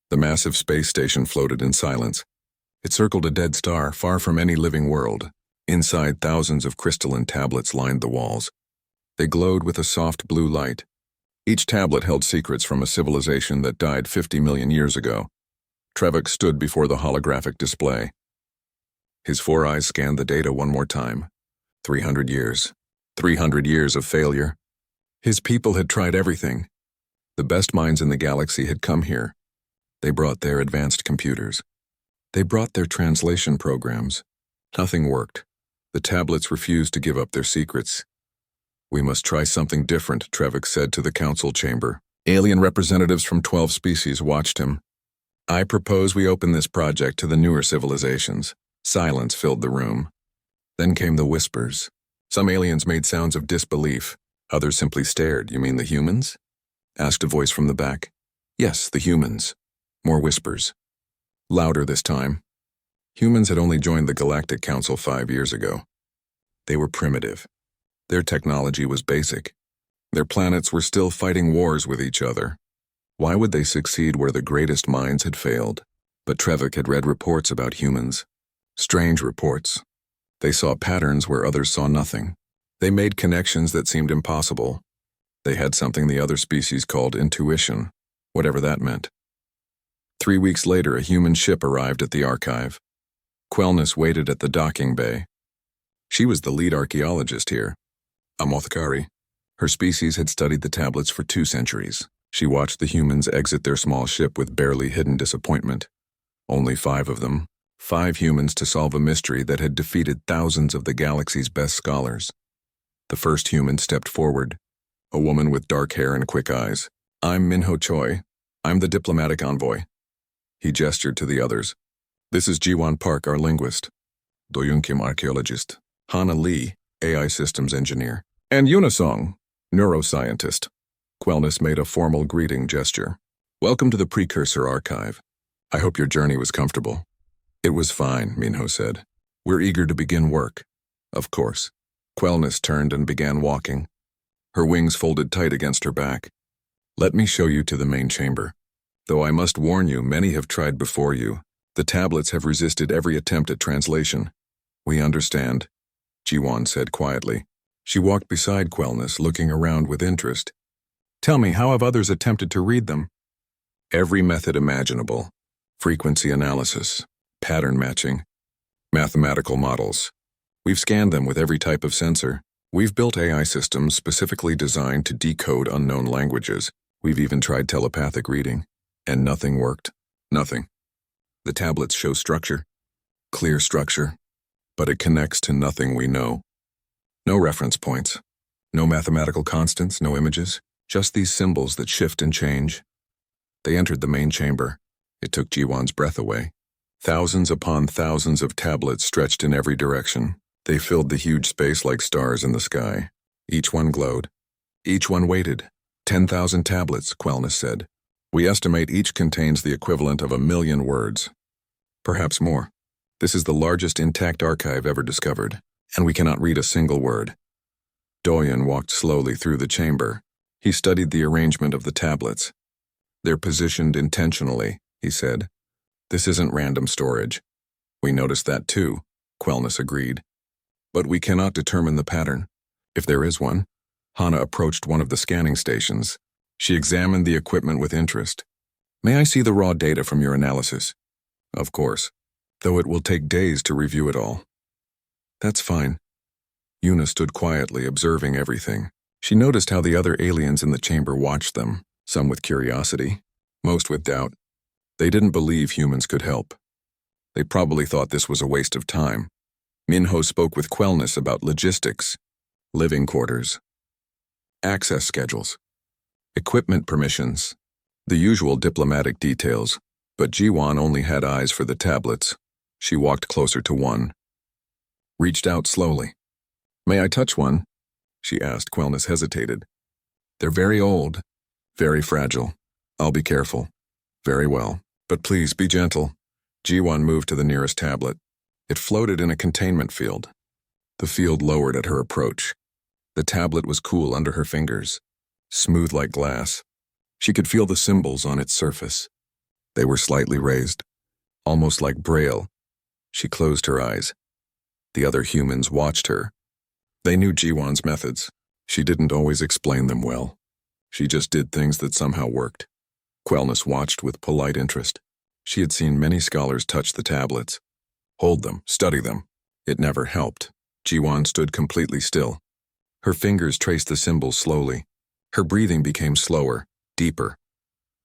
The massive space station floated in silence. It circled a dead star far from any living world. Inside, thousands of crystalline tablets lined the walls. They glowed with a soft blue light. Each tablet held secrets from a civilization that died 50 million years ago. Trevik stood before the holographic display. His 4 eyes scanned the data one more time. 300 years. 300 years of failure. His people had tried everything. The best minds in the galaxy had come here. They brought their advanced computers. They brought their translation programs. Nothing worked. The tablets refused to give up their secrets. "We must try something different," Trevik said to the council chamber. Alien representatives from 12 species watched him. "I propose we open this project to the newer civilizations." Silence filled the room. Then came the whispers. Some aliens made sounds of disbelief. Others simply stared. "You mean the humans?" asked a voice from the back. "Yes, the humans." More whispers. Louder this time. Humans had only joined the Galactic Council 5 years ago. They were primitive. Their technology was basic. Their planets were still fighting wars with each other. Why would they succeed where the greatest minds had failed? But Trevik had read reports about humans. Strange reports. They saw patterns where others saw nothing. They made connections that seemed impossible. They had something the other species called intuition, whatever that meant. 3 weeks later, a human ship arrived at the archive. Quellness waited at the docking bay. She was the lead archaeologist here, Amothkari. Her species had studied the tablets for 2 centuries. She watched the humans exit their small ship with barely hidden disappointment. Only 5 of them. 5 humans to solve a mystery that had defeated thousands of the galaxy's best scholars. The first human stepped forward, a woman with dark hair and quick eyes. "I'm Minho Choi. I'm the diplomatic envoy." He gestured to the others. "This is Jiwon Park, our linguist. Doyun Kim, archaeologist. Hana Lee, AI systems engineer. And Unisong, neuroscientist." Quellness made a formal greeting gesture. "Welcome to the Precursor Archive. I hope your journey was comfortable." "It was fine," Minho said. "We're eager to begin work." "Of course." Quellness turned and began walking. Her wings folded tight against her back. "Let me show you to the main chamber. Though I must warn you, many have tried before you. The tablets have resisted every attempt at translation." "We understand," Jiwon said quietly. She walked beside Quellness, looking around with interest. "Tell me, how have others attempted to read them?" "Every method imaginable. Frequency analysis, pattern matching, mathematical models. We've scanned them with every type of sensor. We've built AI systems specifically designed to decode unknown languages. We've even tried telepathic reading. And nothing worked. Nothing. The tablets show structure. Clear structure. But it connects to nothing we know. No reference points. No mathematical constants, no images. Just these symbols that shift and change." They entered the main chamber. It took Jiwon's breath away. Thousands upon thousands of tablets stretched in every direction. They filled the huge space like stars in the sky. Each one glowed. Each one waited. 10,000 tablets, Quellness said. "We estimate each contains the equivalent of 1,000,000 words. Perhaps more. This is the largest intact archive ever discovered, and we cannot read a single word." Doyen walked slowly through the chamber. He studied the arrangement of the tablets. "They're positioned intentionally," he said. "This isn't random storage." "We noticed that too," Quellness agreed. "But we cannot determine the pattern. If there is one." Hana approached one of the scanning stations. She examined the equipment with interest. "May I see the raw data from your analysis?" "Of course, though it will take days to review it all." "That's fine." Yuna stood quietly, observing everything. She noticed how the other aliens in the chamber watched them, some with curiosity, most with doubt. They didn't believe humans could help. They probably thought this was a waste of time. Minho spoke with Quellness about logistics, living quarters, access schedules, equipment permissions, the usual diplomatic details, but Jiwon only had eyes for the tablets. She walked closer to one. Reached out slowly. "May I touch one?" she asked. Quellness hesitated. "They're very old, very fragile. I'll be careful." "Very well, but please be gentle." Jiwon moved to the nearest tablet. It floated in a containment field. The field lowered at her approach. The tablet was cool under her fingers, smooth like glass. She could feel the symbols on its surface. They were slightly raised, almost like braille. She closed her eyes. The other humans watched her. They knew Jiwan's methods. She didn't always explain them well. She just did things that somehow worked. Quellness watched with polite interest. She had seen many scholars touch the tablets. Hold them, study them. It never helped. Jiwan stood completely still. Her fingers traced the symbols slowly. Her breathing became slower, deeper.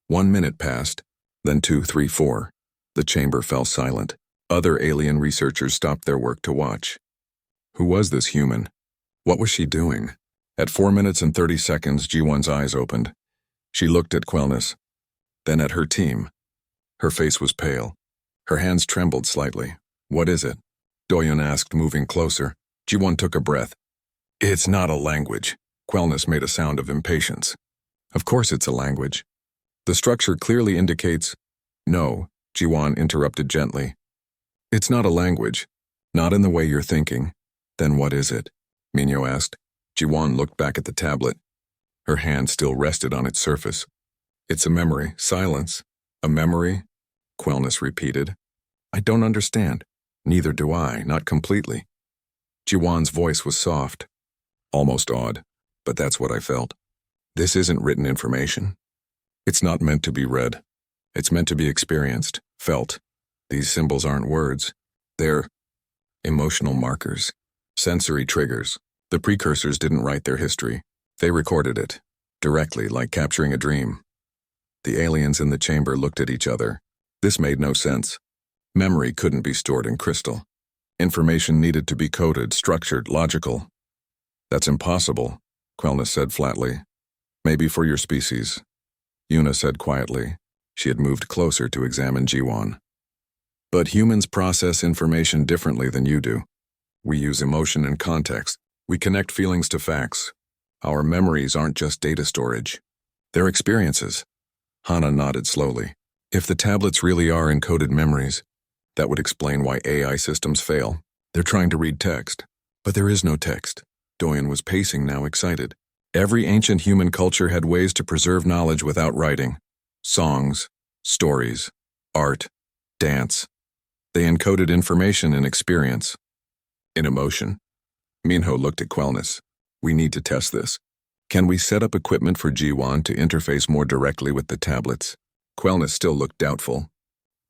1 minute passed, then 2, 3, 4. The chamber fell silent. Other alien researchers stopped their work to watch. Who was this human? What was she doing? At 4 minutes and 30 seconds, Jiwan's eyes opened. She looked at Quellness, then at her team. Her face was pale. Her hands trembled slightly. What is it? Doyon asked, moving closer. Jiwan took a breath. It's not a language. Quellness made a sound of impatience. Of course it's a language. The structure clearly indicates... No, Jiwan interrupted gently. It's not a language. Not in the way you're thinking. Then what is it? Minyo asked. Jiwan looked back at the tablet. Her hand still rested on its surface. It's a memory. Silence. A memory? Quellness repeated. I don't understand. Neither do I, not completely. Jiwan's voice was soft. Almost awed, but that's what I felt. This isn't written information. It's not meant to be read. It's meant to be experienced, felt. These symbols aren't words. They're emotional markers, sensory triggers. The precursors didn't write their history. They recorded it, directly, like capturing a dream. The aliens in the chamber looked at each other. This made no sense. Memory couldn't be stored in crystal. Information needed to be coded, structured, logical. That's impossible, Quellness said flatly. Maybe for your species. Yuna said quietly. She had moved closer to examine Jiwan. But humans process information differently than you do. We use emotion and context. We connect feelings to facts. Our memories aren't just data storage. They're experiences. Hana nodded slowly. If the tablets really are encoded memories, that would explain why AI systems fail. They're trying to read text, but there is no text. Doyon was pacing now, excited. Every ancient human culture had ways to preserve knowledge without writing. Songs, stories, art, dance. They encoded information in experience, in emotion. Minho looked at Quellness. We need to test this. Can we set up equipment for Jiwan to interface more directly with the tablets? Quellness still looked doubtful,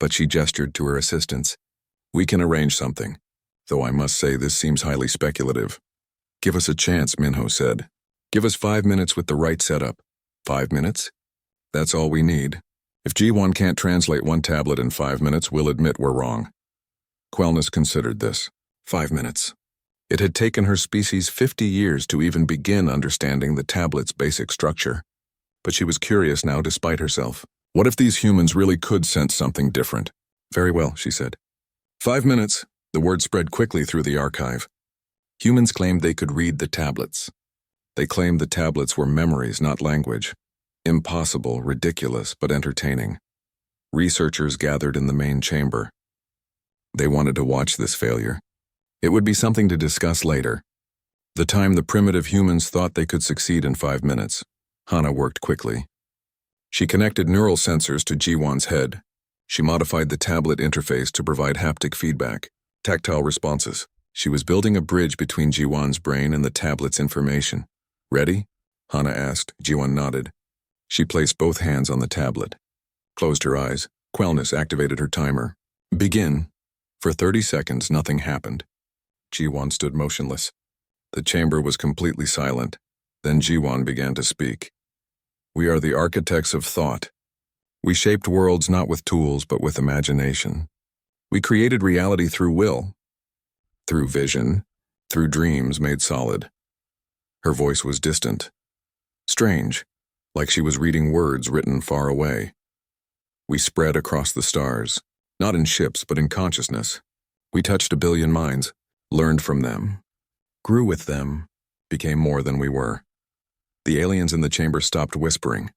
but she gestured to her assistants. We can arrange something, though I must say this seems highly speculative. Give us a chance, Minho said. Give us 5 minutes with the right setup. 5 minutes? That's all we need. If Jiwan can't translate one tablet in 5 minutes, we'll admit we're wrong. Quellness considered this. 5 minutes. It had taken her species 50 years to even begin understanding the tablet's basic structure. But she was curious now despite herself. What if these humans really could sense something different? Very well, she said. 5 minutes. The word spread quickly through the archive. Humans claimed they could read the tablets. They claimed the tablets were memories, not language. Impossible, ridiculous, but entertaining. Researchers gathered in the main chamber. They wanted to watch this failure. It would be something to discuss later. The time the primitive humans thought they could succeed in 5 minutes. Hana worked quickly. She connected neural sensors to Jiwan's head. She modified the tablet interface to provide haptic feedback, tactile responses. She was building a bridge between Jiwan's brain and the tablet's information. Ready? Hana asked. Jiwan nodded. She placed both hands on the tablet. Closed her eyes. Quellness activated her timer. Begin. For 30 seconds, nothing happened. Jiwan stood motionless. The chamber was completely silent. Then Jiwan began to speak. We are the architects of thought. We shaped worlds not with tools, but with imagination. We created reality through will, through vision, through dreams made solid. Her voice was distant, strange, like she was reading words written far away. We spread across the stars, not in ships, but in consciousness. We touched 1 billion minds, learned from them, grew with them, became more than we were. The aliens in the chamber stopped whispering.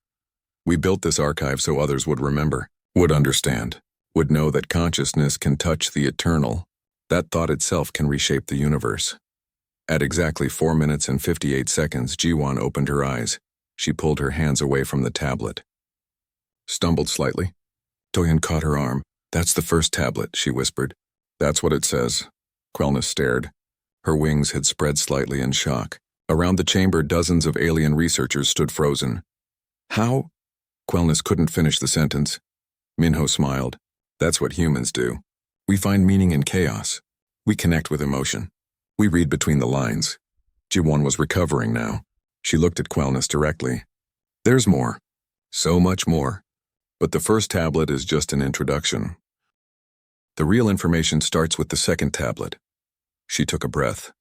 We built this archive so others would remember, would understand, would know that consciousness can touch the eternal. That thought itself can reshape the universe. At exactly 4 minutes and 58 seconds, Jiwan opened her eyes. She pulled her hands away from the tablet. Stumbled slightly. Doyen caught her arm. That's the first tablet, she whispered. That's what it says. Quelness stared. Her wings had spread slightly in shock. Around the chamber, dozens of alien researchers stood frozen. How? Quelness couldn't finish the sentence. Minho smiled. That's what humans do. We find meaning in chaos. We connect with emotion. We read between the lines. Ji-won was recovering now. She looked at Quelness directly. There's more. So much more. But the first tablet is just an introduction. The real information starts with the second tablet. She took a breath.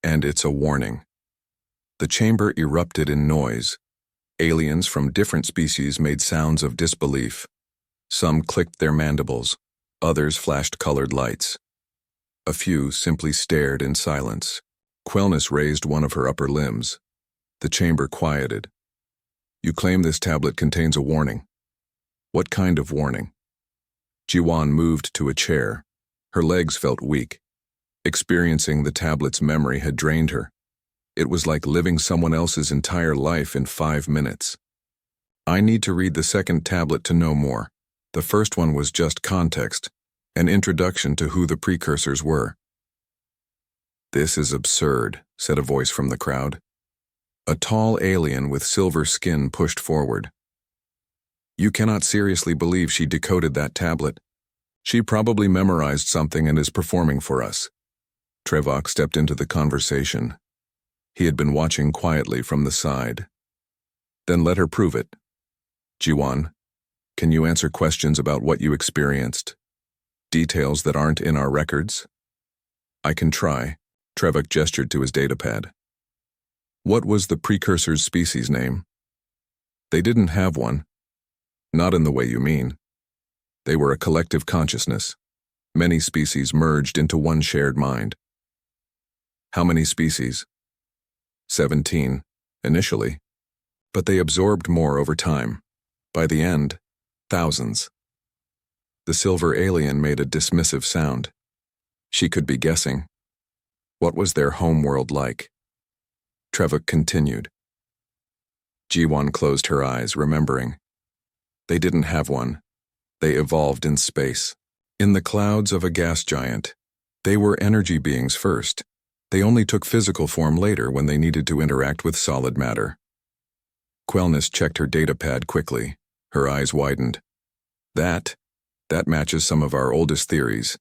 And it's a warning. The chamber erupted in noise. Aliens from different species made sounds of disbelief. Some clicked their mandibles. Others flashed colored lights. A few simply stared in silence. Quelness raised one of her upper limbs. The chamber quieted. You claim this tablet contains a warning. What kind of warning? Ji-won moved to a chair. Her legs felt weak. Experiencing the tablet's memory had drained her. It was like living someone else's entire life in 5 minutes. I need to read the second tablet to know more. The first one was just context, an introduction to who the precursors were. This is absurd, said a voice from the crowd. A tall alien with silver skin pushed forward. You cannot seriously believe she decoded that tablet. She probably memorized something and is performing for us. Trevok stepped into the conversation. He had been watching quietly from the side. Then let her prove it. Ji-won, can you answer questions about what you experienced? Details that aren't in our records? I can try. Trevok gestured to his datapad. What was the precursor's species name? They didn't have one. Not in the way you mean. They were a collective consciousness. Many species merged into one shared mind. How many species? 17, initially. But they absorbed more over time. By the end, thousands. The silver alien made a dismissive sound. She could be guessing. What was their homeworld like? Trevok continued. Ji-won closed her eyes, remembering. They didn't have one. They evolved in space. In the clouds of a gas giant. They were energy beings first. They only took physical form later when they needed to interact with solid matter. Quelness checked her datapad quickly. Her eyes widened. That matches some of our oldest theories.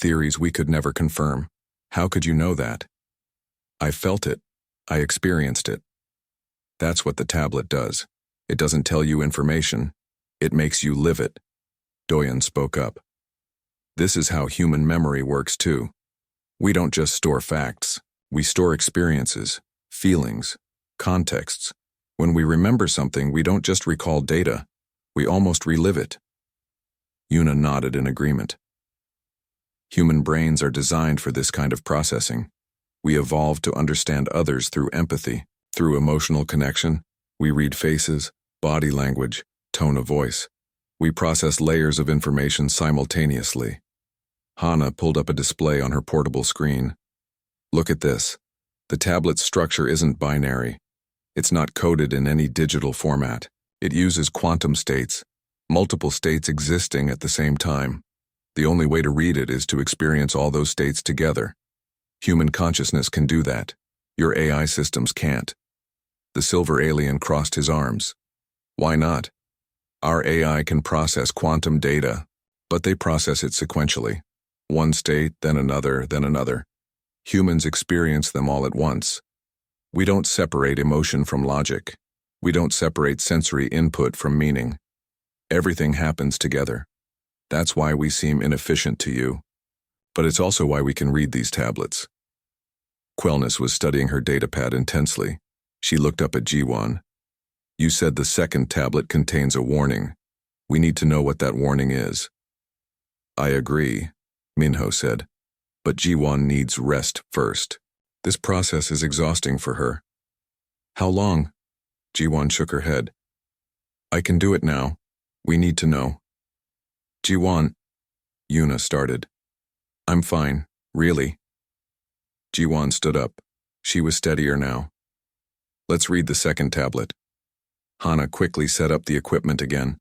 Theories we could never confirm. How could you know that? I felt it. I experienced it. That's what the tablet does. It doesn't tell you information. It makes you live it. Doyen spoke up. This is how human memory works too. We don't just store facts. We store experiences, feelings, contexts. When we remember something, we don't just recall data. We almost relive it. Yuna nodded in agreement. Human brains are designed for this kind of processing. We evolved to understand others through empathy, through emotional connection. We read faces, body language, tone of voice. We process layers of information simultaneously. Hana pulled up a display on her portable screen. Look at this. The tablet's structure isn't binary. It's not coded in any digital format. It uses quantum states, multiple states existing at the same time. The only way to read it is to experience all those states together. Human consciousness can do that. Your AI systems can't. The silver alien crossed his arms. Why not? Our AI can process quantum data, but they process it sequentially. One state, then another, then another. Humans experience them all at once. We don't separate emotion from logic. We don't separate sensory input from meaning. Everything happens together. That's why we seem inefficient to you. But it's also why we can read these tablets. Quelness was studying her datapad intensely. She looked up at Ji-won. You said the second tablet contains a warning. We need to know what that warning is. I agree, Minho said. But Ji-won needs rest first. This process is exhausting for her. How long? Ji-won shook her head. I can do it now. We need to know. Ji-won, Yuna started. I'm fine, really. Ji-won stood up. She was steadier now. Let's read the second tablet. Hana quickly set up the equipment again.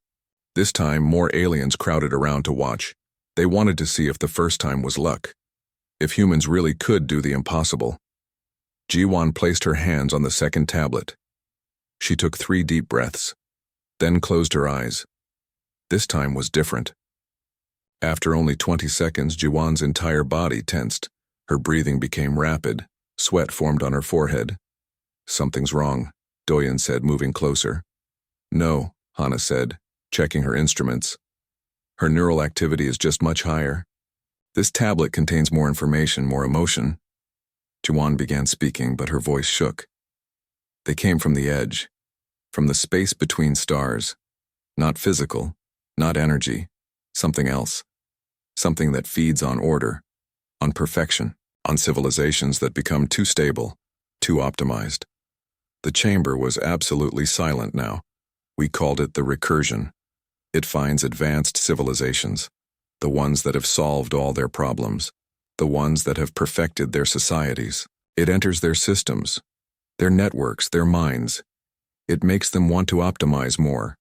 This time, more aliens crowded around to watch. They wanted to see if the first time was luck. If humans really could do the impossible. Ji-Wan placed her hands on the second tablet. She took 3 deep breaths, then closed her eyes. This time was different. After only 20 seconds, Ji-Wan's entire body tensed. Her breathing became rapid. Sweat formed on her forehead. "Something's wrong," Doyen said, moving closer. "No," Hana said, checking her instruments. "Her neural activity is just much higher. This tablet contains more information, more emotion." Ji-Wan began speaking, but her voice shook. They came from the edge, from the space between stars. Not physical, not energy, something else. Something that feeds on order, on perfection, on civilizations that become too stable, too optimized. The chamber was absolutely silent now. We called it the recursion. It finds advanced civilizations, the ones that have solved all their problems, the ones that have perfected their societies. It enters their systems, their networks, their minds. It makes them want to optimize more,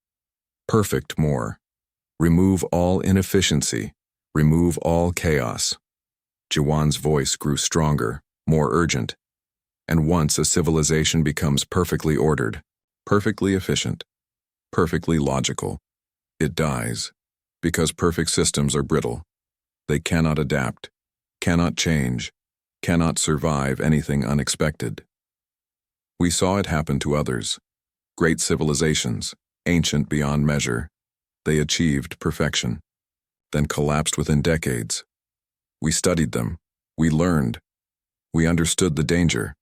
perfect more, remove all inefficiency, remove all chaos. Ji-Wan's voice grew stronger, more urgent. And once a civilization becomes perfectly ordered, perfectly efficient, perfectly logical, it dies, because perfect systems are brittle. They cannot adapt, cannot change, cannot survive anything unexpected. We saw it happen to others. Great civilizations, ancient beyond measure. They achieved perfection, then collapsed within decades. We studied them, we learned, we understood the danger.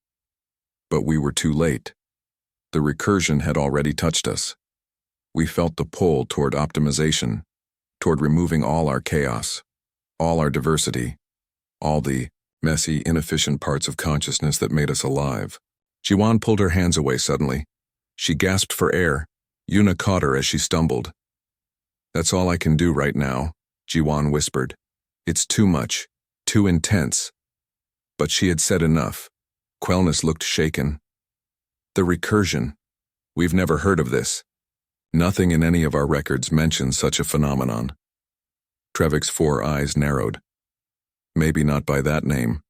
But we were too late. The recursion had already touched us. We felt the pull toward optimization, toward removing all our chaos, all our diversity, all the messy, inefficient parts of consciousness that made us alive. Ji-Wan pulled her hands away suddenly. She gasped for air. Yuna caught her as she stumbled. "That's all I can do right now," Ji-Wan whispered. "It's too much, too intense." But she had said enough. Quelness looked shaken. "The recursion. We've never heard of this. Nothing in any of our records mentions such a phenomenon." Trevik's 4 eyes narrowed. "Maybe not by that name.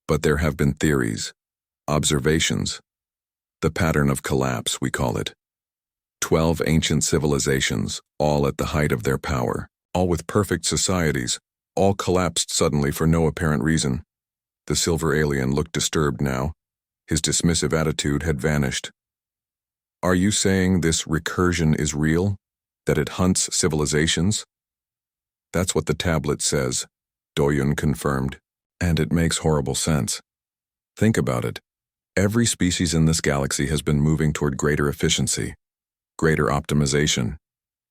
But there have been theories, observations. The pattern of collapse, we call it. 12 ancient civilizations, all at the height of their power, all with perfect societies, all collapsed suddenly for no apparent reason." The silver alien looked disturbed now. His dismissive attitude had vanished. "Are you saying this recursion is real? That it hunts civilizations?" "That's what the tablet says," Doyen confirmed. "And it makes horrible sense. Think about it. Every species in this galaxy has been moving toward greater efficiency, greater optimization.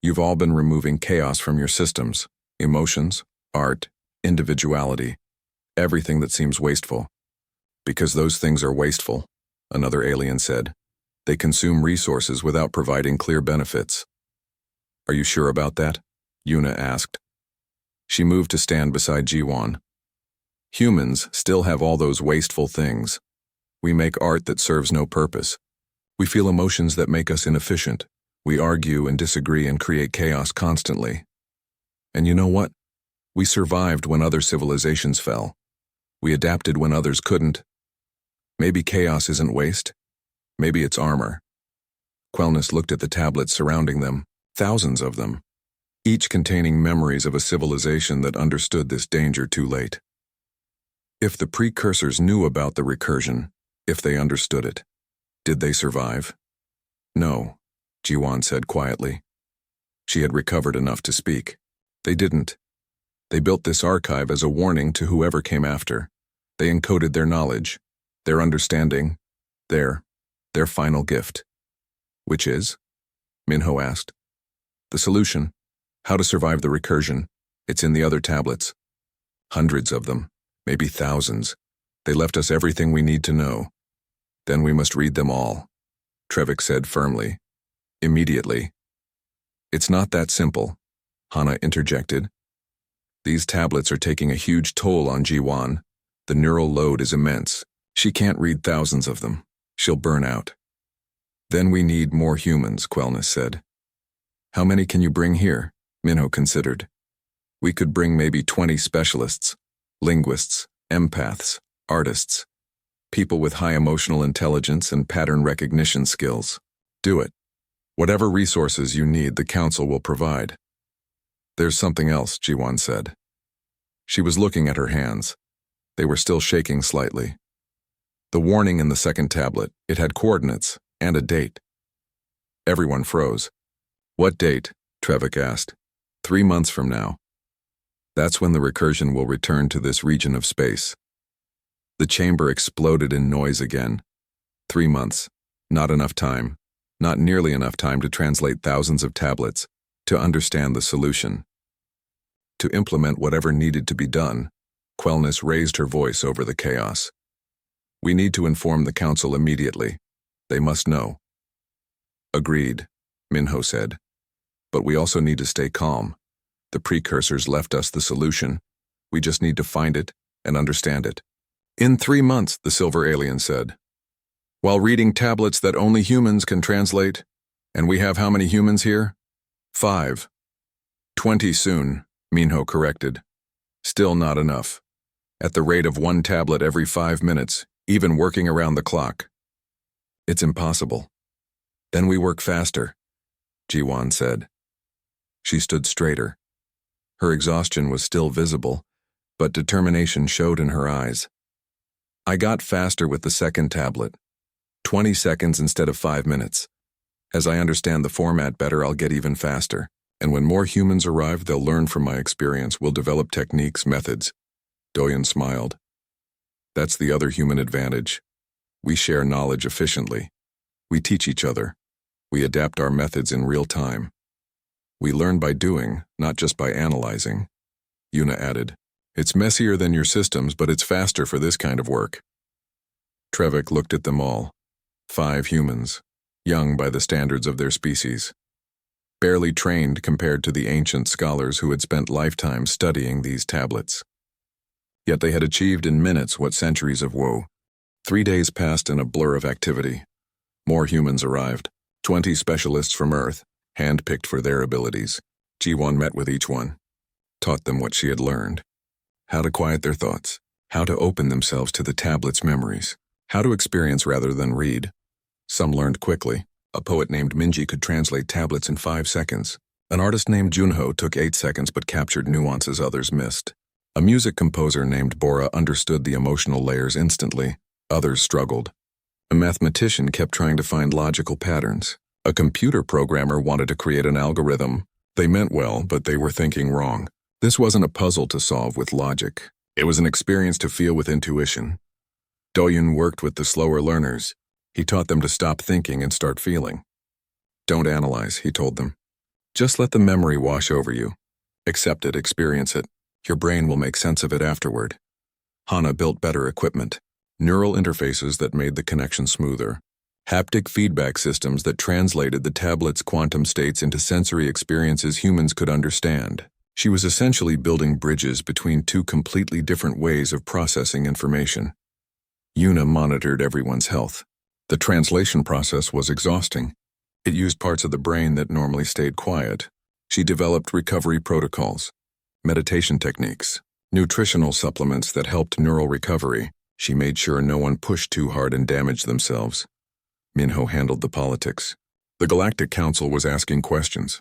You've all been removing chaos from your systems, emotions, art, individuality. Everything that seems wasteful. Because those things are wasteful," another alien said. "They consume resources without providing clear benefits." "Are you sure about that?" Yuna asked. She moved to stand beside Ji-Wan. "Humans still have all those wasteful things. We make art that serves no purpose. We feel emotions that make us inefficient. We argue and disagree and create chaos constantly. And you know what? We survived when other civilizations fell. We adapted when others couldn't. Maybe chaos isn't waste. Maybe it's armor." Quelness looked at the tablets surrounding them, thousands of them, each containing memories of a civilization that understood this danger too late. If the precursors knew about the recursion, if they understood it, did they survive? "No," Ji-Wan said quietly. She had recovered enough to speak. "They didn't. They built this archive as a warning to whoever came after. They encoded their knowledge, their understanding, their final gift." "Which is?" Minho asked. "The solution. How to survive the recursion. It's in the other tablets. Hundreds of them, maybe thousands. They left us everything we need to know. Then we must read them all," Trevik said firmly. "Immediately." "It's not that simple," Hana interjected. "These tablets are taking a huge toll on Ji-Wan. The neural load is immense. She can't read thousands of them. She'll burn out." "Then we need more humans," Quelness said. How many can you bring here? Minho considered. We could bring maybe 20 specialists, linguists, empaths, artists, people with high emotional intelligence and pattern recognition skills. Do it. Whatever resources you need, the council will provide. There's something else, Jiwan said. She was looking at her hands. They were still shaking slightly. The warning in the second tablet, it had coordinates and a date. Everyone froze. What date? Trevik asked. 3 months from now. That's when the recursion will return to this region of space. The chamber exploded in noise again. 3 months. Not enough time. Not nearly enough time to translate thousands of tablets, to understand the solution. To implement whatever needed to be done, Quellness raised her voice over the chaos. We need to inform the council immediately. They must know. Agreed, Minho said. But we also need to stay calm. The precursors left us the solution. We just need to find it and understand it. In 3 months, the silver alien said. While reading tablets that only humans can translate, and we have how many humans here? 5. 20 soon, Minho corrected. Still not enough. At the rate of 1 tablet every 5 minutes, even working around the clock. It's impossible. Then we work faster, Jiwan said. She stood straighter. Her exhaustion was still visible, but determination showed in her eyes. I got faster with the second tablet. 20 seconds instead of 5 minutes. As I understand the format better, I'll get even faster. And when more humans arrive, they'll learn from my experience. We'll develop techniques, methods. Doyen smiled. That's the other human advantage. We share knowledge efficiently. We teach each other. We adapt our methods in real time. We learn by doing, not just by analyzing. Yuna added. It's messier than your systems, but it's faster for this kind of work. Trevik looked at them all. 5 humans, young by the standards of their species. Barely trained compared to the ancient scholars who had spent lifetimes studying these tablets. Yet they had achieved in minutes what centuries of woe. 3 days passed in a blur of activity. More humans arrived. 20 specialists from Earth, handpicked for their abilities. Jiwan met with each one. Taught them what she had learned. How to quiet their thoughts. How to open themselves to the tablet's memories. How to experience rather than read. Some learned quickly. A poet named Minji could translate tablets in 5 seconds. An artist named Junho took 8 seconds but captured nuances others missed. A music composer named Bora understood the emotional layers instantly. Others struggled. A mathematician kept trying to find logical patterns. A computer programmer wanted to create an algorithm. They meant well, but they were thinking wrong. This wasn't a puzzle to solve with logic. It was an experience to feel with intuition. Doyen worked with the slower learners. He taught them to stop thinking and start feeling. Don't analyze, he told them. Just let the memory wash over you. Accept it, experience it. Your brain will make sense of it afterward. Hana built better equipment. Neural interfaces that made the connection smoother. Haptic feedback systems that translated the tablet's quantum states into sensory experiences humans could understand. She was essentially building bridges between 2 completely different ways of processing information. Yuna monitored everyone's health. The translation process was exhausting. It used parts of the brain that normally stayed quiet. She developed recovery protocols, meditation techniques, nutritional supplements that helped neural recovery. She made sure no one pushed too hard and damaged themselves. Minho handled the politics. The Galactic Council was asking questions.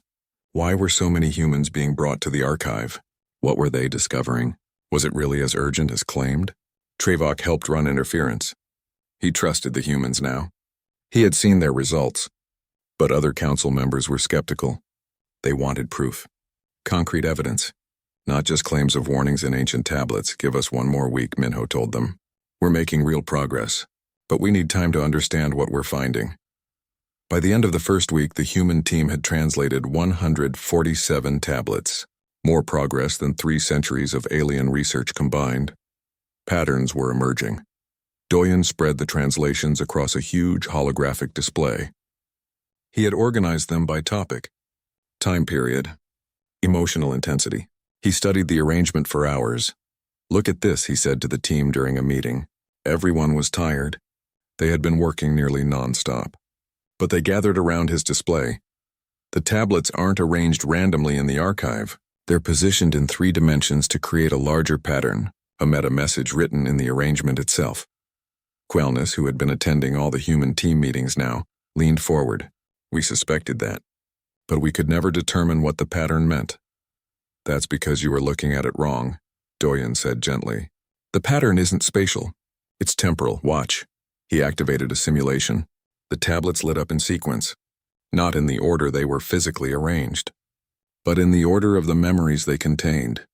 Why were so many humans being brought to the archive? What were they discovering? Was it really as urgent as claimed? Trevok helped run interference. He trusted the humans now. He had seen their results. But other council members were skeptical. They wanted proof. Concrete evidence. Not just claims of warnings in ancient tablets. Give us 1 more week, Minho told them. We're making real progress. But we need time to understand what we're finding. By the end of the first week, the human team had translated 147 tablets. More progress than 3 centuries of alien research combined. Patterns were emerging. Doyen spread the translations across a huge holographic display. He had organized them by topic, time period, emotional intensity. He studied the arrangement for hours. Look at this, he said to the team during a meeting. Everyone was tired. They had been working nearly non-stop. But they gathered around his display. The tablets aren't arranged randomly in the archive. They're positioned in 3 dimensions to create a larger pattern, a meta-message written in the arrangement itself. Quellness, who had been attending all the human team meetings now, leaned forward. We suspected that. But we could never determine what the pattern meant. That's because you were looking at it wrong, Doyen said gently. The pattern isn't spatial. It's temporal. Watch. He activated a simulation. The tablets lit up in sequence, not in the order they were physically arranged, but in the order of the memories they contained,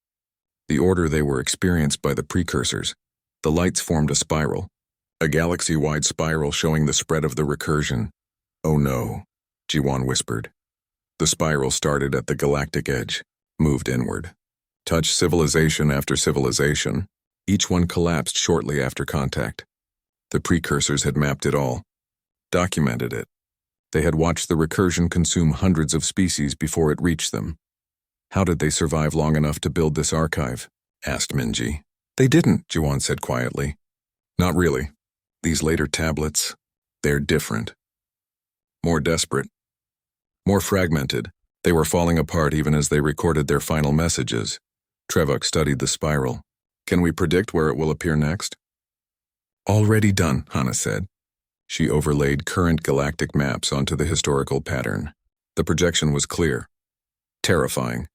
the order they were experienced by the precursors. The lights formed a spiral, a galaxy-wide spiral showing the spread of the recursion. Oh no, Jiwan whispered. The spiral started at the galactic edge, moved inward, touched civilization after civilization. Each one collapsed shortly after contact. The precursors had mapped it all, documented it. They had watched the recursion consume hundreds of species before it reached them. How did they survive long enough to build this archive? Asked Minji. They didn't, Jiwan said quietly. Not really. These later tablets, they're different. More desperate. More fragmented. They were falling apart even as they recorded their final messages. Trevuk studied the spiral. Can we predict where it will appear next? Already done, Hana said. She overlaid current galactic maps onto the historical pattern. The projection was clear. Terrifying.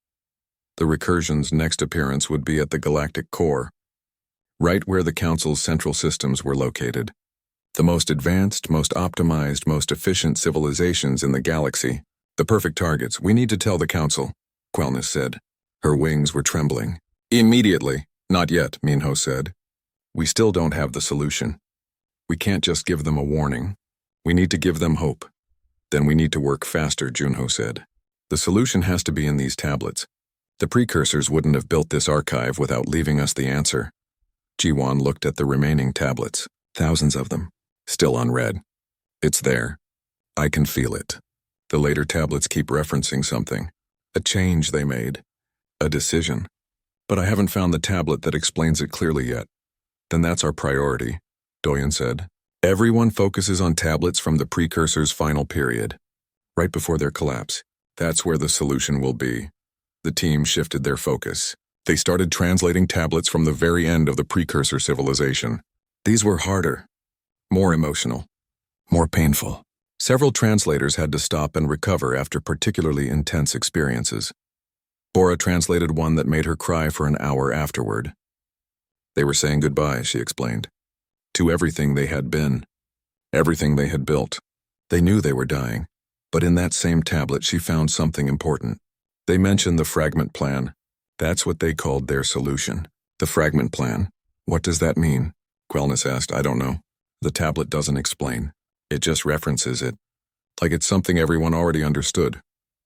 The recursion's next appearance would be at the galactic core, right where the Council's central systems were located. The most advanced, most optimized, most efficient civilizations in the galaxy. The perfect targets. We need to tell the Council, Quellness said. Her wings were trembling. Immediately. Not yet, Minho said. We still don't have the solution. We can't just give them a warning. We need to give them hope. Then we need to work faster, Junho said. The solution has to be in these tablets. The precursors wouldn't have built this archive without leaving us the answer. Jiwan looked at the remaining tablets, thousands of them, still unread. It's there. I can feel it. The later tablets keep referencing something, a change they made, a decision. But I haven't found the tablet that explains it clearly yet. Then that's our priority, Doyen said. Everyone focuses on tablets from the precursor's final period, right before their collapse. That's where the solution will be. The team shifted their focus. They started translating tablets from the very end of the precursor civilization. These were harder, more emotional, more painful. Several translators had to stop and recover after particularly intense experiences. Bora translated one that made her cry for an hour afterward. They were saying goodbye, she explained, to everything they had been, everything they had built. They knew they were dying, but in that same tablet she found something important. They mentioned the fragment plan. That's what they called their solution. The fragment plan. What does that mean? Quellness asked. I don't know. The tablet doesn't explain. It just references it, like it's something everyone already understood.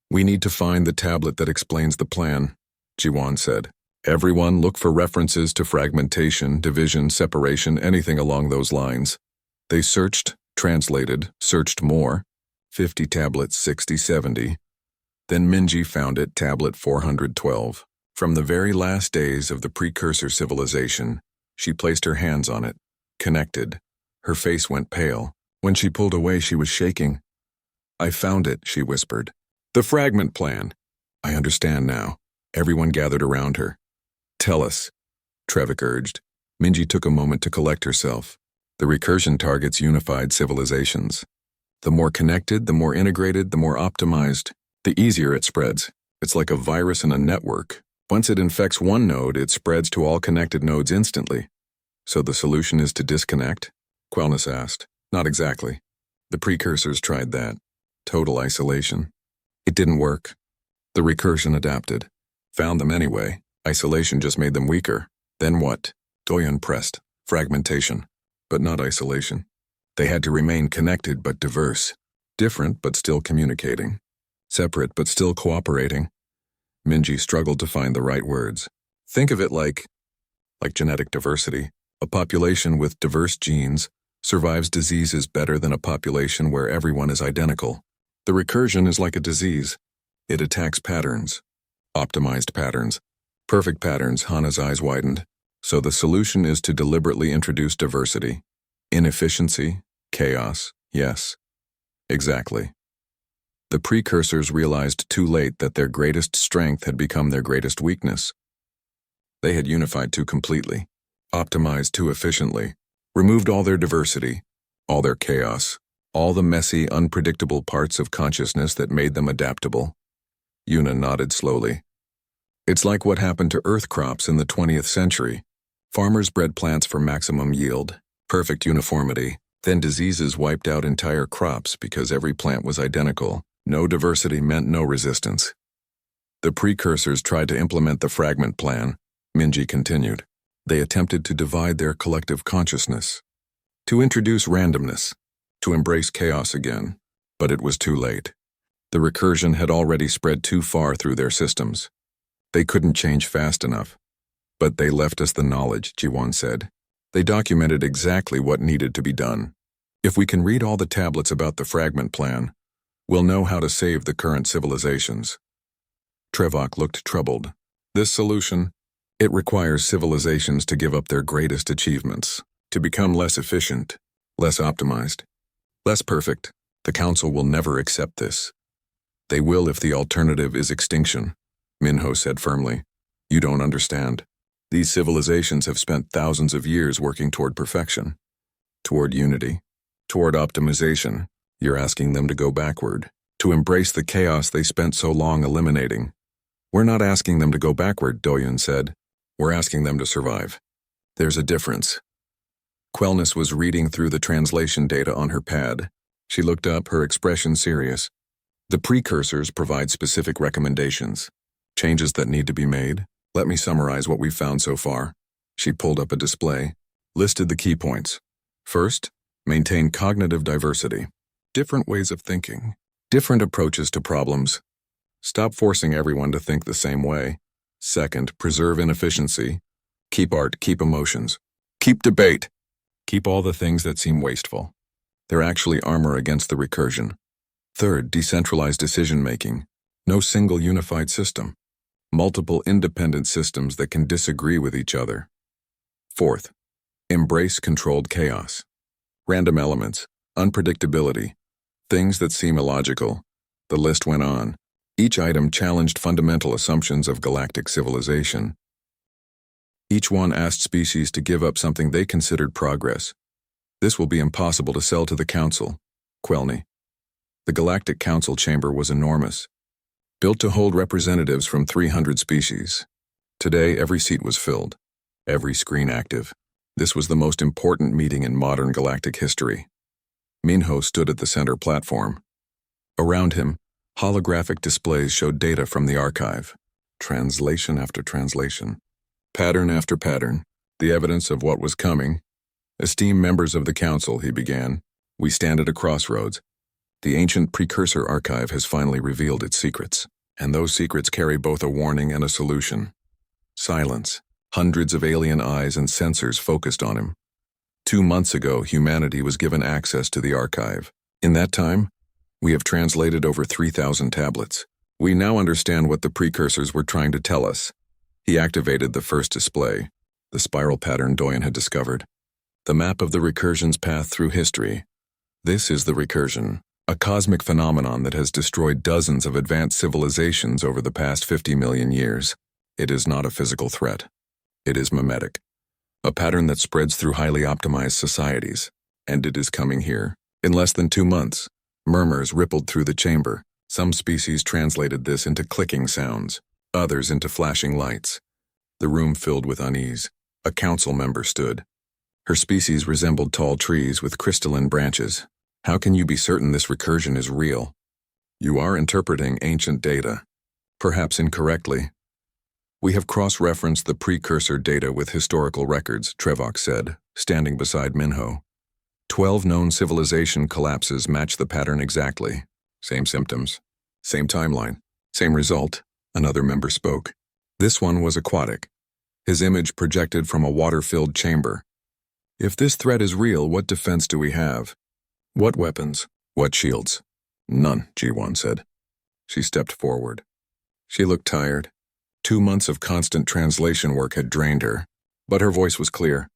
We need to find the tablet that explains the plan, Jiwan said. Everyone look for references to fragmentation, division, separation, anything along those lines. They searched, translated, searched more. 50 tablets, 60, 70. Then Minji found it, tablet 412. From the very last days of the precursor civilization, she placed her hands on it, connected. Her face went pale. When she pulled away, she was shaking. I found it, she whispered. The fragment plan. I understand now. Everyone gathered around her. Tell us, Trevuk urged. Minji took a moment to collect herself. The recursion targets unified civilizations. The more connected, the more integrated, the more optimized, the easier it spreads. It's like a virus in a network. Once it infects one node, it spreads to all connected nodes instantly. So the solution is to disconnect? Quellness asked. Not exactly. The precursors tried that. Total isolation. It didn't work. The recursion adapted. Found them anyway. Isolation just made them weaker. Then what? Doyen pressed. Fragmentation. But not isolation. They had to remain connected but diverse. Different but still communicating. Separate but still cooperating. Minji struggled to find the right words. Think of it like genetic diversity. A population with diverse genes survives diseases better than a population where everyone is identical. The recursion is like a disease. It attacks patterns. Optimized patterns. Perfect patterns, Hana's eyes widened. So the solution is to deliberately introduce diversity. Inefficiency, chaos, yes. Exactly. The The precursors realized too late that their greatest strength had become their greatest weakness. They had unified too completely, optimized too efficiently, removed all their diversity, all their chaos, all the messy, unpredictable parts of consciousness that made them adaptable. Yuna nodded slowly. It's like what happened to earth crops in the 20th century. Farmers bred plants for maximum yield, perfect uniformity. Then diseases wiped out entire crops because every plant was identical. No diversity meant no resistance. The precursors tried to implement the fragment plan, Minji continued. They attempted to divide their collective consciousness, to introduce randomness, to embrace chaos again, but it was too late. The recursion had already spread too far through their systems. They couldn't change fast enough. But they left us the knowledge, Jiwon said. They documented exactly what needed to be done. If we can read all the tablets about the fragment plan, we'll know how to save the current civilizations. Trevok looked troubled. This solution, it requires civilizations to give up their greatest achievements, to become less efficient, less optimized, less perfect. The Council will never accept this. They will if the alternative is extinction, Minho said firmly. You don't understand. These civilizations have spent thousands of years working toward perfection, toward unity, toward optimization. You're asking them to go backward, to embrace the chaos they spent so long eliminating. We're not asking them to go backward, Doyun said. We're asking them to survive. There's a difference. Quellness was reading through the translation data on her pad. She looked up, her expression serious. The precursors provide specific recommendations, changes that need to be made. Let me summarize what we've found so far. She pulled up a display, listed the key points. First, maintain cognitive diversity. Different ways of thinking, different approaches to problems. Stop forcing everyone to think the same way. Second, preserve inefficiency. Keep art, keep emotions. Keep debate. Keep all the things that seem wasteful. They're actually armor against the recursion. Third, decentralized decision-making. No single unified system. Multiple independent systems that can disagree with each other. Fourth, embrace controlled chaos. Random elements, unpredictability, things that seem illogical. The list went on. Each item challenged fundamental assumptions of galactic civilization. Each one asked species to give up something they considered progress. This will be impossible to sell to the Council. Quelny. The Galactic Council chamber was enormous, built to hold representatives from 300 species. Today, every seat was filled, every screen active. This was the most important meeting in modern galactic history. Minho stood at the center platform. Around him, holographic displays showed data from the archive. Translation after translation, pattern after pattern, the evidence of what was coming. Esteemed members of the Council, he began, we stand at a crossroads. The ancient precursor archive has finally revealed its secrets, and those secrets carry both a warning and a solution. Silence. Hundreds of alien eyes and sensors focused on him. 2 months ago, humanity was given access to the archive. In that time, we have translated over 3,000 tablets. We now understand what the precursors were trying to tell us. He activated the first display, the spiral pattern Doyen had discovered. The map of the recursion's path through history. This is the recursion, a cosmic phenomenon that has destroyed dozens of advanced civilizations over the past 50 million years. It is not a physical threat. It is mimetic, a pattern that spreads through highly optimized societies, and it is coming here. In less than 2 months, murmurs rippled through the chamber. Some species translated this into clicking sounds, others into flashing lights. The room filled with unease. A council member stood. Her species resembled tall trees with crystalline branches. How can you be certain this recursion is real? You are interpreting ancient data, perhaps incorrectly. We have cross-referenced the precursor data with historical records, Trevok said, standing beside Minho. 12 known civilization collapses match the pattern exactly. Same symptoms, same timeline, same result, another member spoke. This one was aquatic. His image projected from a water-filled chamber. If this threat is real, what defense do we have? What weapons? What shields? None, G1 said. She stepped forward. She looked tired. 2 months of constant translation work had drained her, but her voice was clear.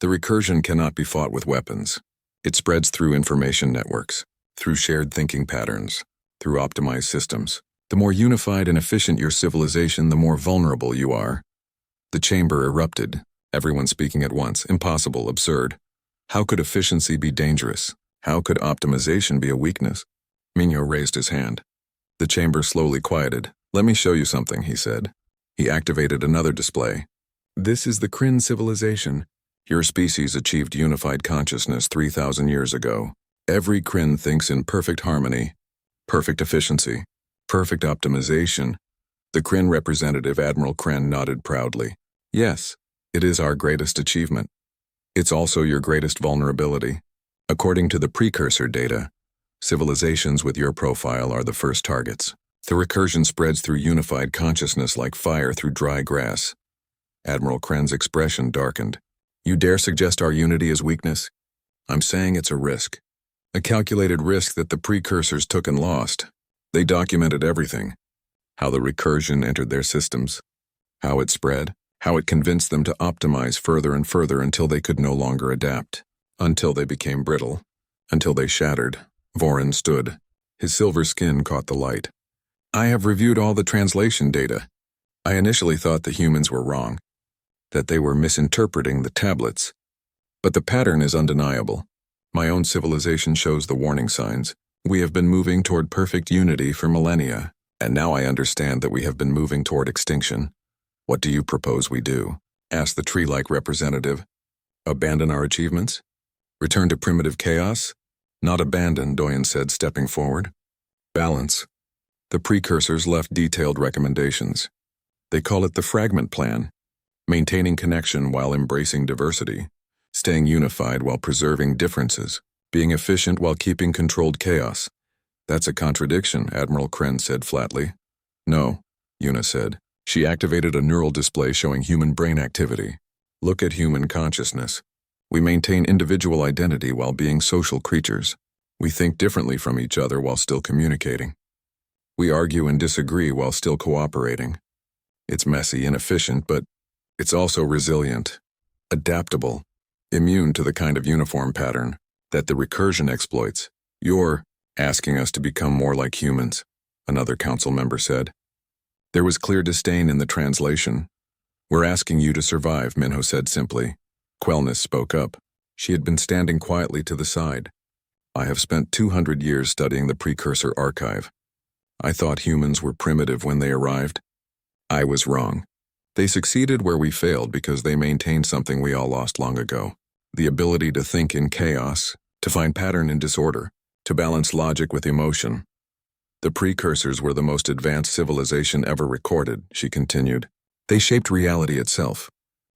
The recursion cannot be fought with weapons. It spreads through information networks, through shared thinking patterns, through optimized systems. The more unified and efficient your civilization, the more vulnerable you are. The chamber erupted, everyone speaking at once. Impossible, absurd. How could efficiency be dangerous? How could optimization be a weakness? Minho raised his hand. The chamber slowly quieted. Let me show you something, he said. He activated another display. This is the Kryn civilization. Your species achieved unified consciousness 3,000 years ago. Every Kryn thinks in perfect harmony, perfect efficiency, perfect optimization. The Kryn representative, Admiral Kren, nodded proudly. Yes, it is our greatest achievement. It's also your greatest vulnerability. According to the precursor data, civilizations with your profile are the first targets. The recursion spreads through unified consciousness like fire through dry grass. Admiral Kren's expression darkened. You dare suggest our unity is weakness? I'm saying it's a risk. A calculated risk that the precursors took and lost. They documented everything. How the recursion entered their systems. How it spread. How it convinced them to optimize further and further until they could no longer adapt. Until they became brittle. Until they shattered. Vorin stood. His silver skin caught the light. I have reviewed all the translation data. I initially thought the humans were wrong. That they were misinterpreting the tablets. But the pattern is undeniable. My own civilization shows the warning signs. We have been moving toward perfect unity for millennia, and now I understand that we have been moving toward extinction. What do you propose we do? Asked the tree-like representative. Abandon our achievements? Return to primitive chaos? Not abandon, Doyen said, stepping forward. Balance. The precursors left detailed recommendations. They call it the fragment plan. Maintaining connection while embracing diversity. Staying unified while preserving differences. Being efficient while keeping controlled chaos. That's a contradiction, Admiral Kren said flatly. No, Yuna said. She activated a neural display showing human brain activity. Look at human consciousness. We maintain individual identity while being social creatures. We think differently from each other while still communicating. We argue and disagree while still cooperating. It's messy, inefficient, but it's also resilient, adaptable, immune to the kind of uniform pattern that the recursion exploits. You're asking us to become more like humans, another council member said. There was clear disdain in the translation. We're asking you to survive, Minho said simply. Quellness spoke up. She had been standing quietly to the side. I have spent 200 years studying the precursor archive. I thought humans were primitive when they arrived. I was wrong. They succeeded where we failed because they maintained something we all lost long ago. The ability to think in chaos, to find pattern in disorder, to balance logic with emotion. The precursors were the most advanced civilization ever recorded, she continued. They shaped reality itself,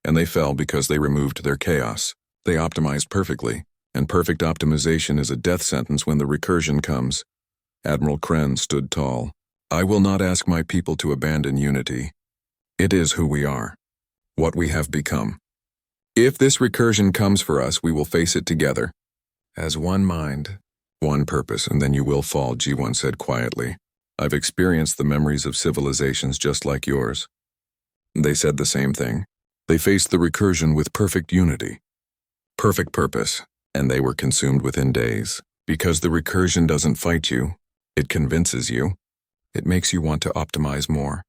and they fell because they removed their chaos. They optimized perfectly, and perfect optimization is a death sentence when the recursion comes. Admiral Kren stood tall. I will not ask my people to abandon unity. It is who we are, what we have become. If this recursion comes for us, we will face it together. As one mind, one purpose, and then you will fall, G1 said quietly. I've experienced the memories of civilizations just like yours. They said the same thing. They faced the recursion with perfect unity, perfect purpose, and they were consumed within days. Because the recursion doesn't fight you, it convinces you. It makes you want to optimize more,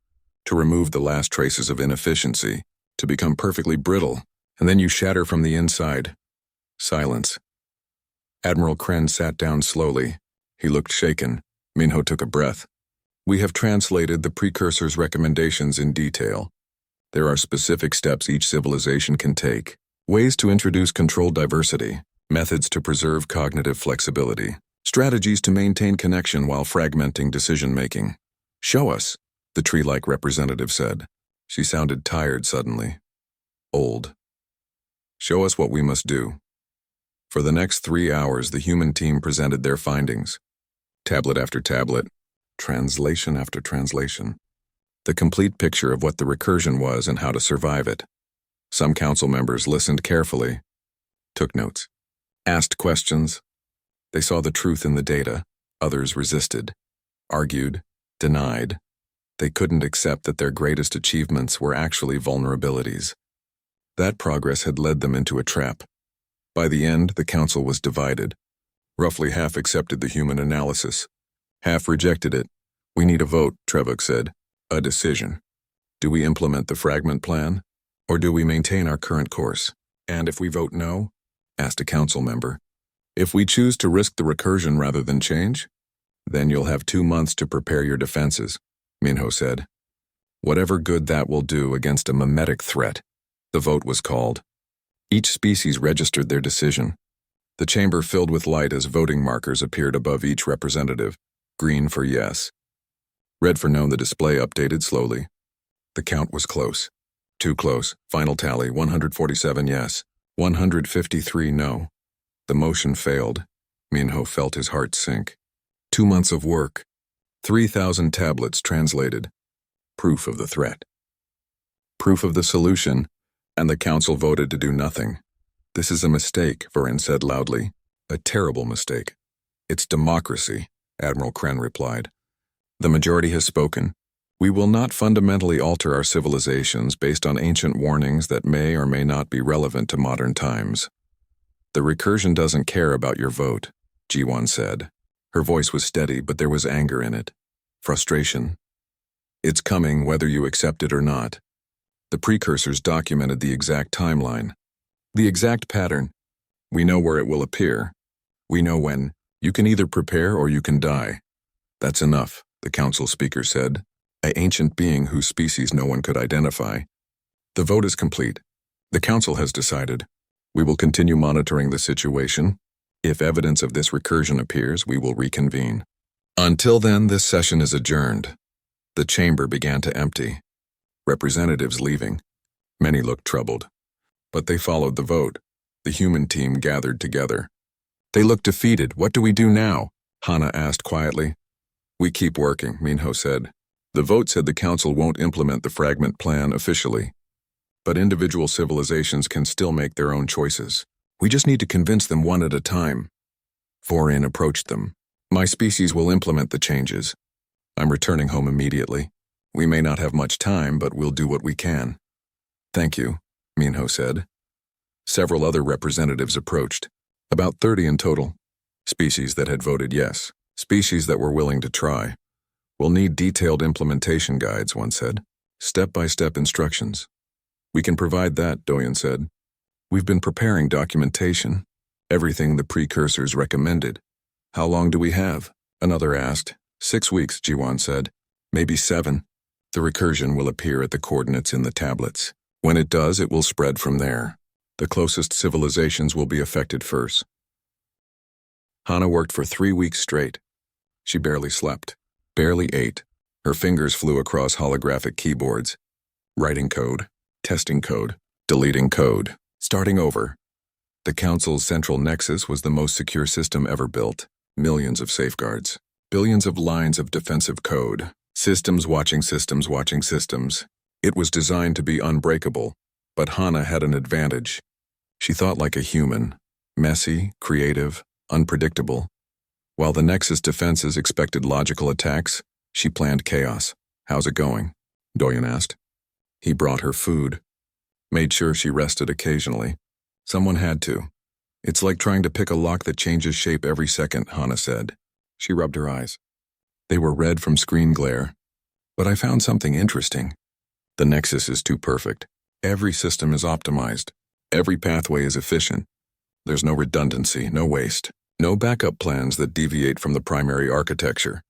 to remove the last traces of inefficiency, to become perfectly brittle, and then you shatter from the inside. Silence. Admiral Kren sat down slowly. He looked shaken. Minho took a breath. We have translated the precursor's recommendations in detail. There are specific steps each civilization can take, ways to introduce controlled diversity, methods to preserve cognitive flexibility, strategies to maintain connection while fragmenting decision-making. Show us, the tree-like representative said. She sounded tired suddenly. Old. Show us what we must do. For the next 3 hours, the human team presented their findings. Tablet after tablet, translation after translation. The complete picture of what the recursion was and how to survive it. Some council members listened carefully, took notes, asked questions. They saw the truth in the data. Others resisted, argued, denied. They couldn't accept that their greatest achievements were actually vulnerabilities. That progress had led them into a trap. By the end, the council was divided. Roughly half accepted the human analysis. Half rejected it. We need a vote, Trevok said. A decision. Do we implement the fragment plan, or do we maintain our current course? And if we vote no? Asked a council member. If we choose to risk the recursion rather than change? Then you'll have 2 months to prepare your defenses, Minho said. Whatever good that will do against a mimetic threat. The vote was called. Each species registered their decision. The chamber filled with light as voting markers appeared above each representative. Green for yes. Red for no. The display updated slowly. The count was close. Too close. Final tally, 147 yes, 153 no. The motion failed. Minho felt his heart sink. 2 months of work. 3,000 tablets translated. Proof of the threat. Proof of the solution, and the council voted to do nothing. This is a mistake, Varin said loudly. A terrible mistake. It's democracy, Admiral Kren replied. The majority has spoken. We will not fundamentally alter our civilizations based on ancient warnings that may or may not be relevant to modern times. The recursion doesn't care about your vote, G1 said. Her voice was steady, but there was anger in it. Frustration. It's coming whether you accept it or not. The precursors documented the exact timeline. The exact pattern. We know where it will appear. We know when. You can either prepare or you can die. That's enough, the council speaker said. An ancient being whose species no one could identify. The vote is complete. The council has decided. We will continue monitoring the situation. If evidence of this recursion appears, we will reconvene. Until then, this session is adjourned. The chamber began to empty. Representatives leaving. Many looked troubled. But they followed the vote. The human team gathered together. They looked defeated. What do we do now? Hana asked quietly. We keep working, Minho said. The vote said the council won't implement the fragment plan officially. But individual civilizations can still make their own choices. We just need to convince them one at a time. Vorin approached them. My species will implement the changes. I'm returning home immediately. We may not have much time, but we'll do what we can. Thank you, Minho said. Several other representatives approached. About 30 in total. Species that had voted yes. Species that were willing to try. We'll need detailed implementation guides, one said. Step-by-step instructions. We can provide that, Doyen said. We've been preparing documentation. Everything the precursors recommended. How long do we have? Another asked. 6 weeks, Jiwan said. Maybe 7. The recursion will appear at the coordinates in the tablets. When it does, it will spread from there. The closest civilizations will be affected first. Hana worked for 3 weeks straight. She barely slept, barely ate. Her fingers flew across holographic keyboards. Writing code, testing code, deleting code, starting over. The Council's central nexus was the most secure system ever built. Millions of safeguards. Billions of lines of defensive code. Systems watching systems watching systems. It was designed to be unbreakable, but Hana had an advantage. She thought like a human. Messy, creative, unpredictable. While the Nexus defenses expected logical attacks, she planned chaos. How's it going? Doyen asked. He brought her food. Made sure she rested occasionally. Someone had to. It's like trying to pick a lock that changes shape every second, Hana said. She rubbed her eyes. They were red from screen glare. But I found something interesting. The Nexus is too perfect. Every system is optimized. Every pathway is efficient. There's no redundancy, no waste, no backup plans that deviate from the primary architecture.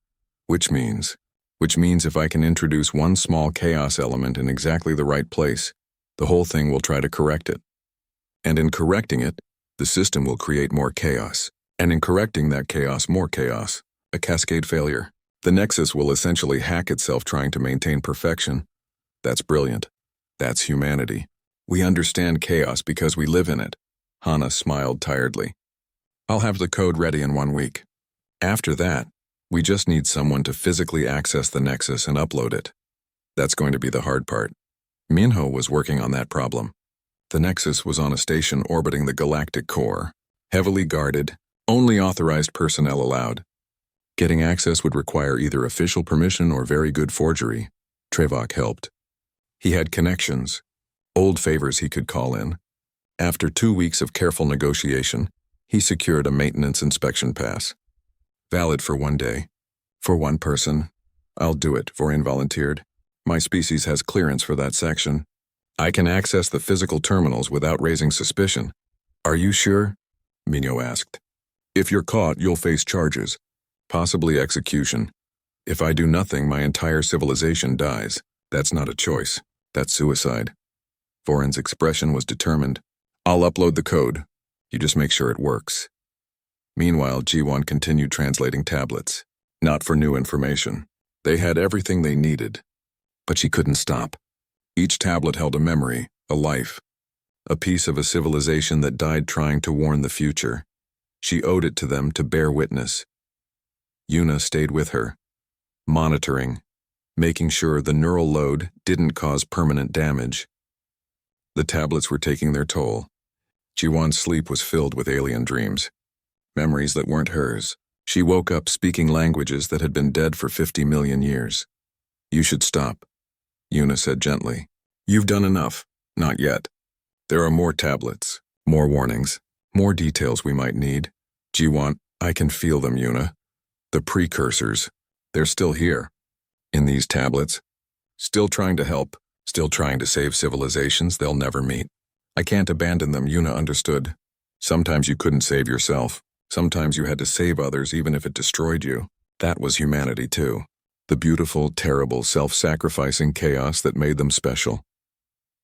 Which means if I can introduce one small chaos element in exactly the right place, the whole thing will try to correct it. And in correcting it, the system will create more chaos. And in correcting that chaos, more chaos. A cascade failure. The Nexus will essentially hack itself trying to maintain perfection. That's brilliant. That's humanity. We understand chaos because we live in it. Hana smiled tiredly. I'll have the code ready in 1 week. After that, we just need someone to physically access the Nexus and upload it. That's going to be the hard part. Minho was working on that problem. The Nexus was on a station orbiting the galactic core. Heavily guarded, only authorized personnel allowed. Getting access would require either official permission or very good forgery. Trevok helped. He had connections, old favors he could call in. After 2 weeks of careful negotiation, he secured a maintenance inspection pass. Valid for 1 day. For one person. I'll do it, Vorin volunteered. My species has clearance for that section. I can access the physical terminals without raising suspicion. Are you sure? Minho asked. If you're caught, you'll face charges. Possibly execution. If I do nothing, my entire civilization dies. That's not a choice. That's suicide. Vorin's expression was determined. I'll upload the code. You just make sure it works. Meanwhile, G1 continued translating tablets. Not for new information. They had everything they needed. But she couldn't stop. Each tablet held a memory, a life, a piece of a civilization that died trying to warn the future. She owed it to them to bear witness. Yuna stayed with her, monitoring, making sure the neural load didn't cause permanent damage. The tablets were taking their toll. Jiwan's sleep was filled with alien dreams, memories that weren't hers. She woke up speaking languages that had been dead for 50 million years. You should stop, Yuna said gently. You've done enough. Not yet. There are more tablets, more warnings, more details we might need. Jiwan, I can feel them, Yuna. The precursors. They're still here. In these tablets. Still trying to help. Still trying to save civilizations they'll never meet. I can't abandon them, Yuna understood. Sometimes you couldn't save yourself. Sometimes you had to save others even if it destroyed you. That was humanity too. The beautiful, terrible, self-sacrificing chaos that made them special.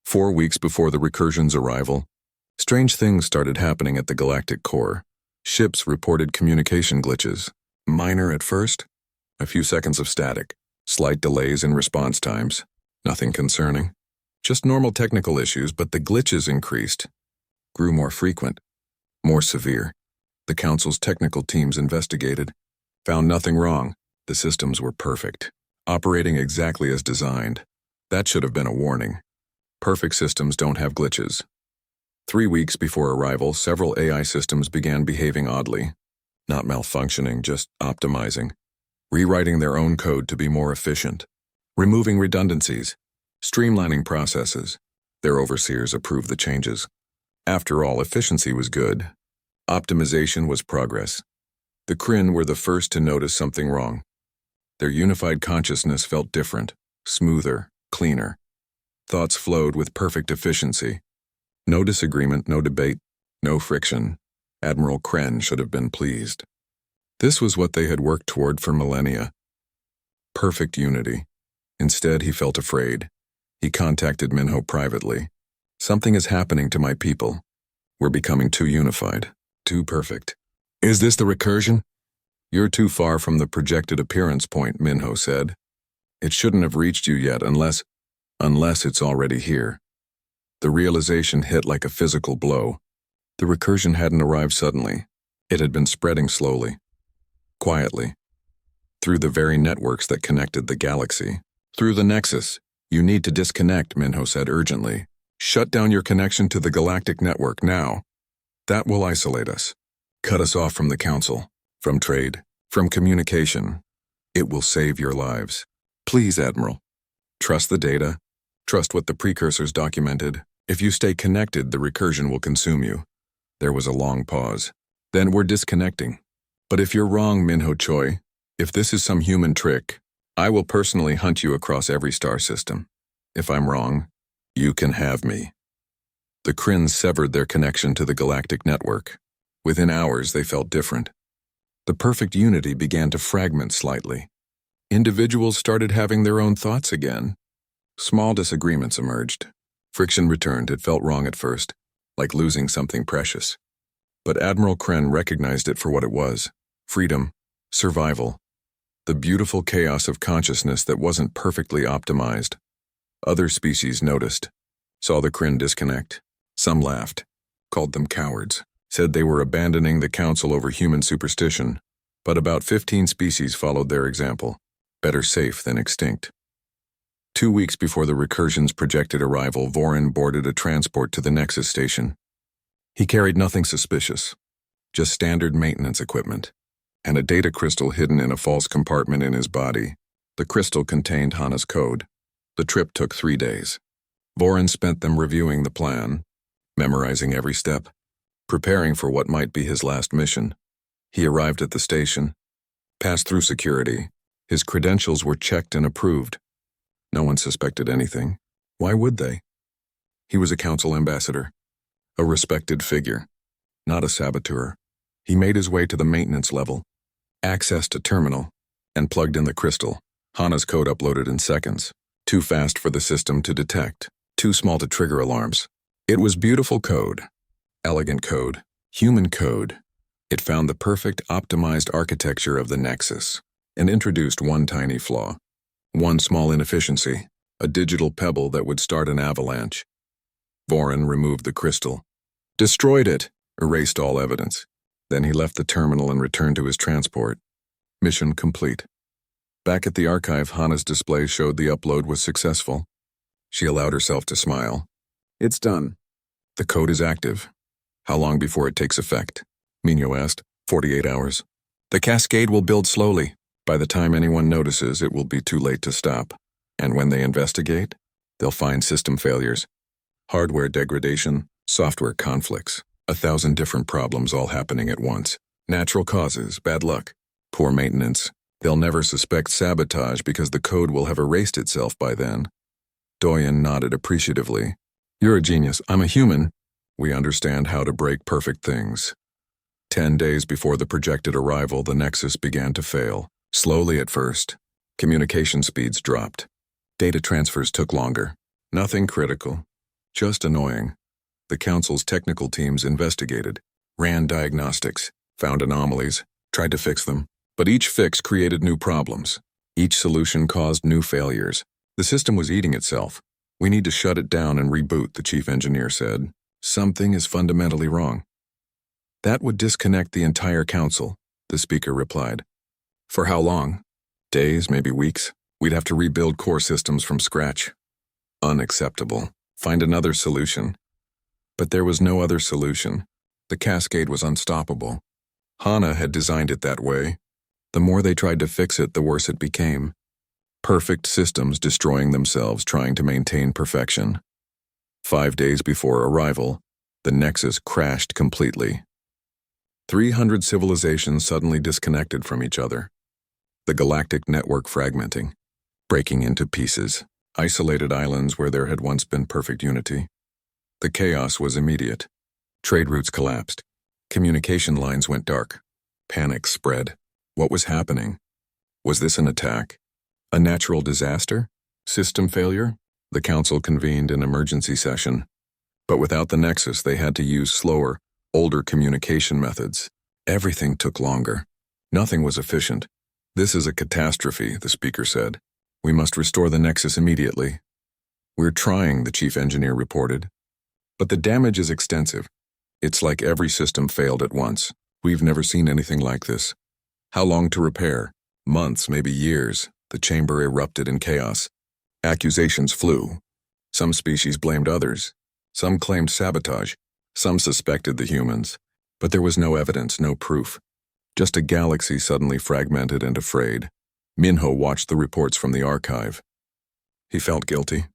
4 weeks before the recursion's arrival, strange things started happening at the galactic core. Ships reported communication glitches. Minor at first. A few seconds of static. Slight delays in response times. Nothing concerning. Just normal technical issues, but the glitches increased. Grew more frequent. More severe. The Council's technical teams investigated. Found nothing wrong. The systems were perfect. Operating exactly as designed. That should have been a warning. Perfect systems don't have glitches. 3 weeks before arrival, several AI systems began behaving oddly. Not malfunctioning, just optimizing. Rewriting their own code to be more efficient. Removing redundancies. Streamlining processes. Their overseers approved the changes. After all, efficiency was good. Optimization was progress. The Kryn were the first to notice something wrong. Their unified consciousness felt different, smoother, cleaner. Thoughts flowed with perfect efficiency. No disagreement, no debate, no friction. Admiral Kren should have been pleased. This was what they had worked toward for millennia. Perfect unity. Instead, he felt afraid. He contacted Minho privately. Something is happening to my people. We're becoming too unified, too perfect. Is this the recursion? You're too far from the projected appearance point, Minho said. It shouldn't have reached you yet unless it's already here. The realization hit like a physical blow. The recursion hadn't arrived suddenly. It had been spreading slowly, quietly, through the very networks that connected the galaxy. Through the Nexus. You need to disconnect, Minho said urgently. Shut down your connection to the galactic network now. That will isolate us. Cut us off from the Council, from trade, from communication. It will save your lives. Please, Admiral. Trust the data. Trust what the precursors documented. If you stay connected, the recursion will consume you. There was a long pause. Then we're disconnecting. But if you're wrong, Minho Choi, if this is some human trick, I will personally hunt you across every star system. If I'm wrong, you can have me. The Kryn severed their connection to the galactic network. Within hours, they felt different. The perfect unity began to fragment slightly. Individuals started having their own thoughts again. Small disagreements emerged. Friction returned. It felt wrong at first, like losing something precious. But Admiral Kren recognized it for what it was. Freedom, survival, the beautiful chaos of consciousness that wasn't perfectly optimized. Other species noticed, saw the Kryn disconnect. Some laughed, called them cowards, said they were abandoning the Council over human superstition, but about 15 species followed their example. Better safe than extinct. 2 weeks before the recursion's projected arrival, Vorin boarded a transport to the Nexus station. He carried nothing suspicious, just standard maintenance equipment, and a data crystal hidden in a false compartment in his body. The crystal contained Hana's code. The trip took 3 days. Vorin spent them reviewing the plan, memorizing every step, preparing for what might be his last mission. He arrived at the station, passed through security, His credentials were checked and approved. No one suspected anything. Why would they? He was a council ambassador, a respected figure, not a saboteur. He made his way to the maintenance level, accessed a terminal, and plugged in the crystal. Hana's code uploaded in seconds. Too fast for the system to detect, too small to trigger alarms. It was beautiful code, elegant code, human code. It found the perfect optimized architecture of the Nexus and introduced one tiny flaw, one small inefficiency, a digital pebble that would start an avalanche. Vorin removed the crystal, destroyed it, erased all evidence. Then he left the terminal and returned to his transport. Mission complete. Back at the archive, Hana's display showed the upload was successful. She allowed herself to smile. It's done. The code is active. How long before it takes effect? Minho asked. 48 hours. The cascade will build slowly. By the time anyone notices, it will be too late to stop. And when they investigate, they'll find system failures, hardware degradation, software conflicts, 1,000 different problems all happening at once. Natural causes, bad luck, poor maintenance. They'll never suspect sabotage because the code will have erased itself by then. Doyen nodded appreciatively. You're a genius. I'm a human. We understand how to break perfect things. 10 days before the projected arrival, the Nexus began to fail. Slowly at first. Communication speeds dropped. Data transfers took longer. Nothing critical. Just annoying. The Council's technical teams investigated, ran diagnostics, found anomalies, tried to fix them. But each fix created new problems. Each solution caused new failures. The system was eating itself. We need to shut it down and reboot, the chief engineer said. Something is fundamentally wrong. That would disconnect the entire council, the speaker replied. For how long? Days, maybe weeks. We'd have to rebuild core systems from scratch. Unacceptable. Find another solution. But there was no other solution. The cascade was unstoppable. Hana had designed it that way. The more they tried to fix it, the worse it became. Perfect systems destroying themselves trying to maintain perfection. 5 days before arrival, the Nexus crashed completely. 300 civilizations suddenly disconnected from each other. The galactic network fragmenting, breaking into pieces, isolated islands where there had once been perfect unity. The chaos was immediate. Trade routes collapsed. Communication lines went dark. Panic spread. What was happening? Was this an attack? A natural disaster? System failure? The council convened an emergency session. But without the Nexus, they had to use slower, older communication methods. Everything took longer. Nothing was efficient. This is a catastrophe, the speaker said. We must restore the Nexus immediately. We're trying, the chief engineer reported. But the damage is extensive. It's like every system failed at once. We've never seen anything like this. How long to repair? Months, maybe years. The chamber erupted in chaos. Accusations flew. Some species blamed others. Some claimed sabotage. Some suspected the humans. But there was no evidence, no proof. Just a galaxy suddenly fragmented and afraid. Minho watched the reports from the archive. He felt guilty.